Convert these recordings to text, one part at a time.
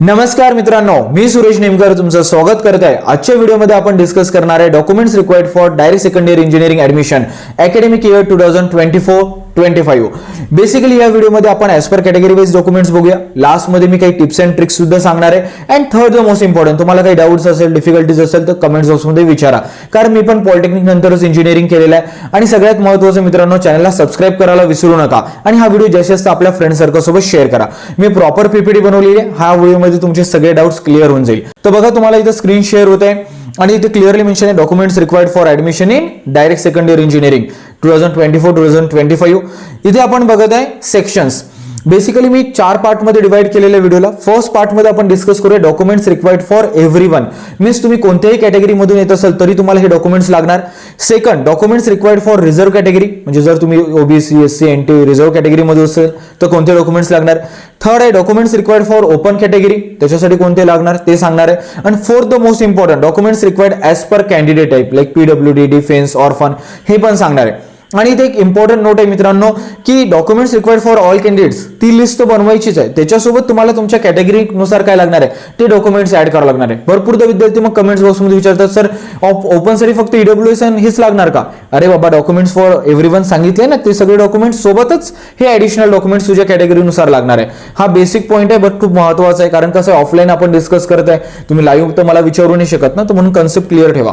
नमस्कार मित्रांनो, मी सुरेश नेमकर तुमचं स्वागत करत आहे. आजच्या व्हिडिओमध्ये आपण डिस्कस करणार आहे documents required for direct second year engineering admission academic year 2024-25. Basically या व्हिडिओमध्ये आपण as per category wise documents बघूया. लास्ट मध्ये मी काही टिप्स अँड ट्रिक्स सुद्धा सांगणार आहे. And third the most important, तुम्हाला काही डाऊट्स असेल, डिफिकल्टीज असेल तर कमेंट्स बॉक्समध्ये विचारा, कारण मी पण पॉलिटेक्निक नंतरच इंजिनिअरिंग केलेलं आहे. आणि सगळ्यात महत्त्वाचं मित्रांनो, चॅनलला सबस्क्राईब करायला विसरू नका आणि हा व्हिडिओ जास्तीत जास्त आपल्या फ्रेंड सर्कल सोबत शेअर करा. मी प्रॉपर पीपीटी बनवलेली आहे. हा व्हिडिओमध्ये तुमचे सगळे डाऊट्स क्लिअर होऊन जाईल. तर बघा, तुम्हाला इथे स्क्रीन शेअर होत आहे आणि इथे क्लिअरली मेन्शन आहे documents required for admission in direct second year engineering 2024-2025. इथे आपण बघत आहे सेक्शन्स. बेसिकली मी 4 पार्ट मध्ये डिवाइड केलेल्या व्हिडिओला. फर्स्ट पार्ट मध्ये आपण डिस्कस करूया documents required for everyone. Means तुम्ही कोणत्याही कॅटेगरी मधून येत असाल तरी तुम्हाला हे डॉक्युमेंट्स लागणार. Second, documents required for reserve category, म्हणजे जर तुम्ही OBC, SC, NT reserve category मध्ये असेल तर कोणते डॉक्युमेंट्स लागणार. थर्ड आहे documents required for open category, त्याच्यासाठी कोणते लागणार ते सांगणार आहे. आणि fourth the most important, documents required as per candidate type like PWD, defence, orphan, हे पण सांगणार आहे. आणि इथे एक इम्पॉर्टंट नोट आहे मित्रांनो की documents required for all candidates ती लिस्ट बनवायचीच आहे. त्याच्यासोबत तुम्हाला तुमच्या कॅटेगरी नुसार काय लागणार आहे ते डॉक्युमेंट्स ऍड करावं लागणार आहे. भरपूरदा विद्यार्थी मग कमेंट्स बॉक्समध्ये विचारतात, सर ओपन साठी फक्त ईडब्ल्यूएस हेच लागणार का? अरे बाबा, डॉक्युमेंट्स फॉर एव्हरीवन सांगितले ना, ते सगळे डॉक्युमेंट्स सोबतच हे ऍडिशनल डॉक्युमेंट्स तुझ्या कॅटेगरीनुसार लागणार आहे. हा बेसिक पॉईंट आहे, बट खूप महत्त्वाचा आहे, कारण कसं ऑफलाईन आपण डिस्कस करत आहे, तुम्ही लाईव्ह तर मला विचारू नाही शकत ना, तर म्हणून कन्सेप्ट क्लिअर ठेवा.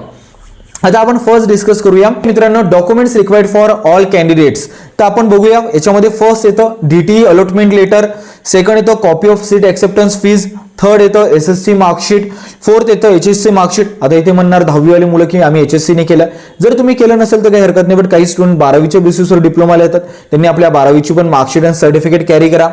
आता आपण फर्स्ट डिस्कस करूया मित्रांनो documents required for all candidates. तर आपण बघूया, याच्यामध्ये फर्स्ट येतं डीटीई अलॉटमेंट लेटर, सेकंड येतं copy of seat acceptance fees, third येतं एसएससी मार्कशीट, फोर्थ येतं एचएससी मार्कशीट. आता इथे म्हणणार 10वी वाले मुलं की आम्ही एचएससी ने केलं. जर तुम्ही केलं नसेल तर काही हरकत नाही, बट काही स्टुडंट 12वीच्या बेसिसवर डिप्लोमाला येतात, त्यांनी आपल्या 12वीची पण मार्कशीट आणि सर्टिफिकेट कॅरी करा.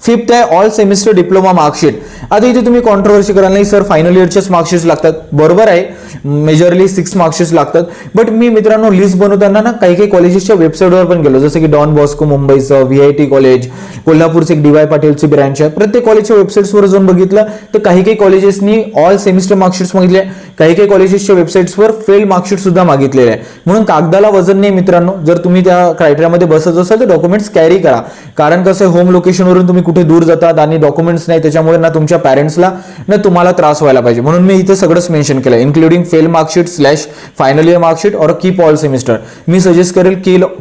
फिफ्थ आहे ऑल सेमिस्टर डिप्लोमा मार्कशीट. आता इथे तुम्ही कॉन्ट्रोवर्सी कराल नाही, सर फायनल इयरचेच मार्कशीट लागतात. बरोबर आहे, मेजरली 6 मार्कशीट लागतात. बट मी मित्रांनो लिस्ट बनवताना ना काही काही कॉलेजेसच्या वेबसाईटवर पण गेलो, जसं की डॉन बॉस्को मुंबईचं, व्हीआयटी कॉलेज, कोल्हापूरचे एक डीवाय पाटीलची ब्रँच आहे. प्रत्येक कॉलेजच्या वेबसाईट्सवर जाऊन बघितलं तर काही काही कॉलेजेसनी ऑल सेमिस्टर मार्कशीट्स मागितले, काही काही कॉलेजेसच्या वेबसाईट्सवर फेल मार्कशीट सुद्धा मागितलेले आहे. म्हणून कागदाला वजन नाही मित्रांनो. जर तुम्ही त्या क्रायटेरियामध्ये बसत असाल तर डॉक्युमेंट्स कॅरी करा, कारण कसं होम लोकेशनवरून तुम्ही कुठे दूर जातात आणि डॉक्युमेंट्स नाही, त्याच्यामुळे ना तुमच्या पॅरेंट्सला ना तुम्हाला त्रास व्हायला पाहिजे. म्हणून मी इथे सगळंच मेन्शन केलं, including fail marksheet slash final year marksheet और कीप ऑल सेमिस्टर. मी सजेस्ट करेल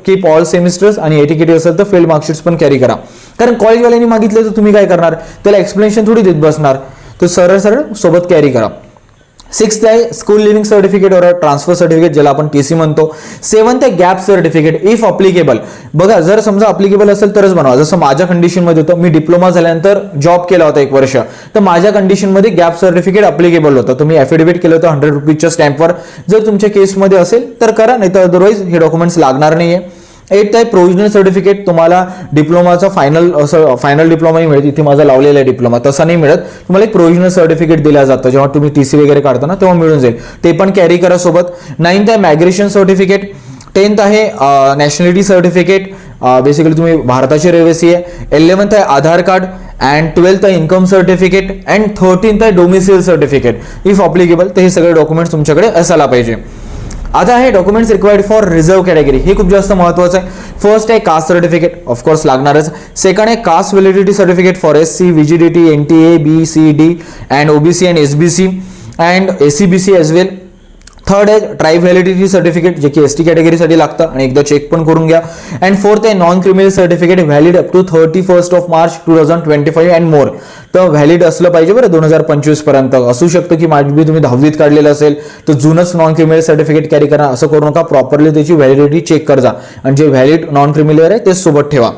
कीप ऑल सेमिस्टर्स, आणि एटीकेटी असेल तर फेल मार्कशीट्स पण कॅरी करा. कारण कॉलेजवाल्यांनी मागितले तर तुम्ही काय करणार, त्याला एक्सप्लेनेशन थोडी देत बसणार, तर सरळ सरळ सोबत कॅरी करा. सिक्स्थ आहे स्कूल लिव्हिंग सर्टिफिकेट और ट्रान्सफर सर्टिफिकेट, ज्याला आपण टीसी म्हणतो. सेवन्थ आहे गॅप सर्टिफिकेट इफ अप्लिकेबल. बघा, जर समजा अप्लिकेबल असेल तरच बनवा. जसं माझ्या कंडिशन मध्ये होतं, मी डिप्लोमा झाल्यानंतर जॉब केला होता 1 वर्ष, तर माझ्या कंडिशन मध्ये गॅप सर्टिफिकेट अप्लिकेबल होतं. तुम्ही ॲफिडेव्हिट केलं होतं 100 रुपीजच्या स्टॅम्पवर. जर तुमच्या केसमध्ये असेल तर करा, नाही तर अदरवाईज हे डॉक्युमेंट्स लागणार नाहीये. 8th आहे प्रोव्हिजनल सर्टिफिकेट. तुम्हाला डिप्लोमाचा फायनल डिप्लोमा मिळेल, इथे माझा लावलेला आहे डिप्लोमा, तसा नाही मिळत. तुम्हाला एक प्रोव्हिजनल सर्टिफिकेट दिलं जातं जेव्हा तुम्ही टीसी वगैरे काढता ना, तेव्हा मिळून जाईल, ते पण कॅरी करा सोबत. 9th आहे मायग्रेशन सर्टिफिकेट. 10th आहे नॅशनॅलिटी सर्टिफिकेट, बेसिकली तुम्ही भारताचे रहिवासी आहे. 11th आहे आधार कार्ड, अँड 12th आहे इन्कम सर्टिफिकेट, अँड 13th आहे डोमिसाइल सर्टिफिकेट इफ अप्लिकेबल. तर हे सगळे डॉक्युमेंट्स तुमच्याकडे असायला पाहिजे. आता आहे documents required for reserve category. हे खूप जास्त महत्त्वाचं आहे. फर्स्ट आहे कास्ट सर्टिफिकेट, ऑफकोर्स लागणारच. सेकंड आहे caste validity certificate for SC, VJNT, NTA, BCD and OBC and SBC and ACBC as well. Third आहे ट्राईब व्हॅलिडिटी सर्टिफिकेट, जे की एसटी कॅटेगरीसाठी लागतं आणि एकदा चेक पण करून घ्या. अँड फोर्थ आहे non criminal certificate valid up to 31 March 2025 and more. तर व्हॅलिड असलं पाहिजे बरं, 2025 पर्यंत. असू शकतं की माझी तुम्ही 10वीत काढलेलं असेल तर जुनच नॉन क्रिमिनल सर्टिफिकेट कॅरी करा, असं करू नका. प्रॉपरली त्याची व्हॅलिडिटी चेक कर जा, आणि जे व्हॅलिड नॉन क्रिमिनल आहे ते सोबत ठेवा.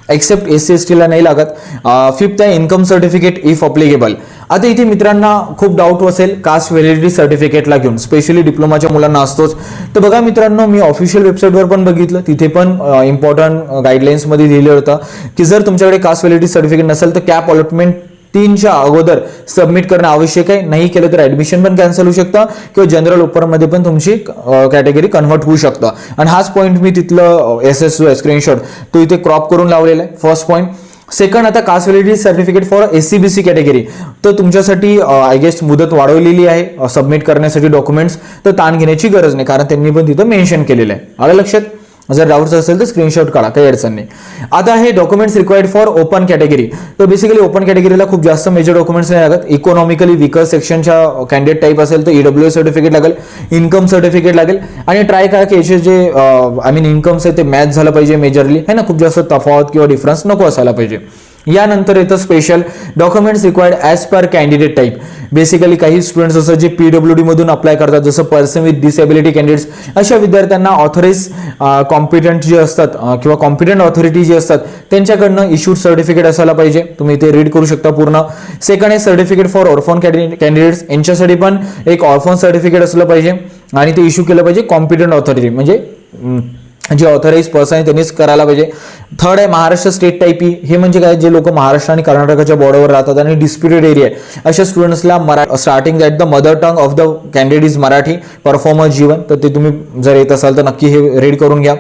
एक्सेप्ट एससी एसटीला नाही लागत. 5th आहे इन्कम सर्टिफिकेट इफ अप्लिकेबल. आता इथे मित्रांना खूप डाऊट असेल कास्ट व्हॅलिडिटी सर्टिफिकेटला घेऊन, स्पेशली डिप्लोमाच्या मुलांना असतोच. तर बघा मित्रांनो, मी ऑफिशियल वेबसाईटवर पण बघितलं, तिथे पण इम्पॉर्टंट गाईडलाईन्समध्ये लिहिलं होतं की जर तुमच्याकडे कास्ट व्हॅलिडिटी सर्टिफिकेट नसेल तर कॅप अलॉटमेंट 3च्या अगोदर सबमिट करणं आवश्यक आहे. नाही केलं तर ऍडमिशन पण कॅन्सल होऊ शकतं किंवा जनरल ओपनमध्ये पण तुमची कॅटेगरी कन्व्हर्ट होऊ शकतं. आणि हाच पॉईंट मी तिथलं एसएस स्क्रीनशॉट तो इथे क्रॉप करून लावलेला आहे. First point. सेकंड, आता caste validity certificate for SCBC category. तर तुमच्यासाठी आय गेस मुदत वाढवलेली आहे सबमिट करण्यासाठी डॉक्युमेंट्स, तर ताण घेण्याची गरज नाही, कारण त्यांनी पण तिथं मेन्शन केलेलं आहे. आलं लक्षात? जर डाऊट्स असेल तर स्क्रीनशॉट काढा, काही अडचण नाही. आता हे documents required for open category. तर बेसिकली ओपन कॅटेगरीला खूप जास्त मेजर डॉक्युमेंट्स नाही लागत. इकॉनॉमिकली विकर सेक्शनच्या कॅन्डिडेट टाईप असेल तर EWS सर्टिफिकेट लागेल, इन्कम सर्टिफिकेट लागेल आणि ट्राय करा की याचे जे इन्कम्स आहे ते मॅच झालं पाहिजे मेजरली, है ना. खूप जास्त तफावत किंवा डिफरन्स नको असायला पाहिजे. यानंतर येतं special documents required as per candidate type. Basically काही स्टुडंट्स असं जे PWD मधून अप्लाय करतात, जसं पर्सन विथ डिसेबिलिटी कॅन्डिडेट्स, अशा विद्यार्थ्यांना ऑथराइज कॉम्पिटंट जे असतात किंवा कॉम्पिटंट ऑथॉरिटी जी असतात त्यांच्याकडनं इश्यूड सर्टिफिकेट असायला पाहिजे. तुम्ही ते रीड करू शकता पूर्ण. सेकंड आहे सर्टिफिकेट फॉर ऑर्फन कॅन्डिडेट्स. यांच्यासाठी पण एक ऑर्फन सर्टिफिकेट असलं पाहिजे आणि ते इश्यू केलं पाहिजे कॉम्पिटंट ऑथॉरिटी, म्हणजे जे ऑथराइज पर्सन आहे त्यांनीच करायला पाहिजे. थर्ड आहे महाराष्ट्र स्टेट टाईपी. हे म्हणजे काय, जे लोक महाराष्ट्र आणि कर्नाटकाच्या बॉर्डरवर राहतात आणि डिस्प्युटेड एरिया आहे अशा स्टुडंट्सला starting at the mother tongue of the candidate is Marathi, performer Jeevan. तर ते तुम्ही जर येत असाल तर नक्की हे रीड करून घ्या.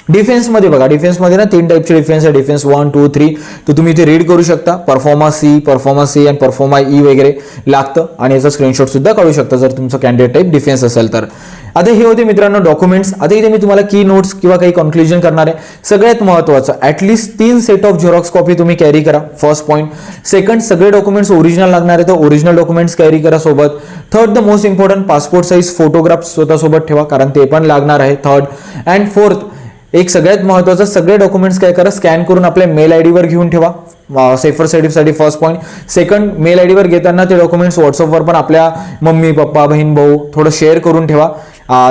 डिफेन्समध्ये बघा, डिफेन्समध्ये ना 3 टाईपचे डिफेन्स आहे, डिफेन्स 1, 2, 3. तर तुम्ही ते रीड करू शकता. परफॉर्मा सी आणि परफॉर्मा ई वगैरे लागतं आणि याचा स्क्रीनशॉट सुद्धा काढू शकता जर तुमचं कॅन्डिडेट टाईप डिफेन्स असेल तर. आता हे होते मित्रांनो डॉक्युमेंट्स. आता इथे मी तुम्हाला की नोट्स किंवा काही कन्क्लुजन करणार आहे. सगळ्यात महत्त्वाचं, at least 3 set of Xerox copy तुम्ही कॅरी करा, फर्स्ट पॉईंट. सेकंड, सगळे डॉक्युमेंट्स ओरिजिनल लागणार आहे तर ओरिजिनल डॉक्युमेंट्स कॅरी करा सोबत. Third, the most important, passport size photograph स्वतःसोबत ठेवा कारण ते पण लागणार आहे. थर्ड अँड फोर्थ, एक सगळ्यात महत्त्वाचं, सगळे डॉक्युमेंट्स काय करा, स्कॅन करून आपल्या मेल ID वर घेऊन ठेवा, सेफर साईडसाठी first point. Second, mail ID वर घेताना ते डॉक्युमेंट्स व्हॉट्सअपवर पण आपल्या मम्मी पप्पा बहीण भाऊ थोडं शेअर करून ठेवा,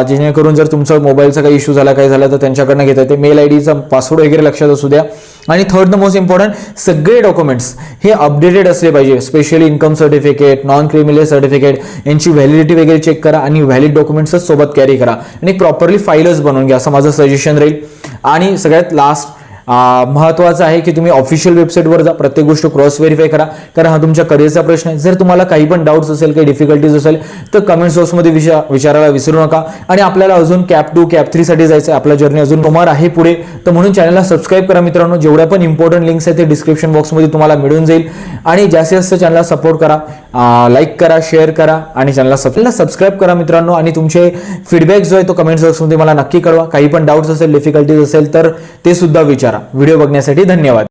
जेणेकरून जर तुमचा मोबाईलचा काही इश्यू झाला, काही झाला तर त्यांच्याकडनं घेता येते. मेल IDचा पासवर्ड वगैरे लक्षात असू द्या. आणि थर्ड, द मोस्ट इम्पॉर्टंट, सगळे डॉक्युमेंट्स हे अपडेटेड असले पाहिजे. Specially income certificate, non criminal certificate, यांची व्हॅलिडिटी वगैरे चेक करा आणि व्हॅलिड डॉक्युमेंट्सच सोबत कॅरी करा आणि प्रॉपरली फाईलच बनवून घ्या, असं माझं सजेशन राहील. आणि सगळ्यात लास्ट महत्त्वाचं आहे की तुम्ही ऑफिशियल वेबसाईटवर जा, प्रत्येक गोष्ट क्रॉस व्हेरीफाय करा कारण हा तुमच्या करिअरचा प्रश्न आहे. जर तुम्हाला काही पण डाऊट्स असेल, काही डिफिकल्टीज असेल तर कमेंट बॉक्समध्ये विचारायला विसरू नका. आणि आपल्याला अजून कॅप 2 कॅप 3 साठी जायचं आहे, आपला जर्नी अजून कुमार आहे पुढे. तर म्हणून चॅनलला सबस्क्राईब करा मित्रांनो. जेवढ्या पण इम्पॉर्टंट लिंक्स आहेत ते डिस्क्रिप्शन बॉक्समध्ये तुम्हाला मिळून जाईल. आणि जास्तीत जास्त चॅनलला सपोर्ट करा, लाईक करा, शेअर करा आणि चॅनलला सबस्क्राईब करा मित्रांनो. आणि तुमचे फीडबॅक जो आहे तो कमेंट बॉक्समध्ये मला नक्की कळवा. काही पण डाऊट्स असेल, डिफिकल्टीज असेल तर ते सुद्धा विचारा. व्हिडिओ बघण्यासाठी धन्यवाद.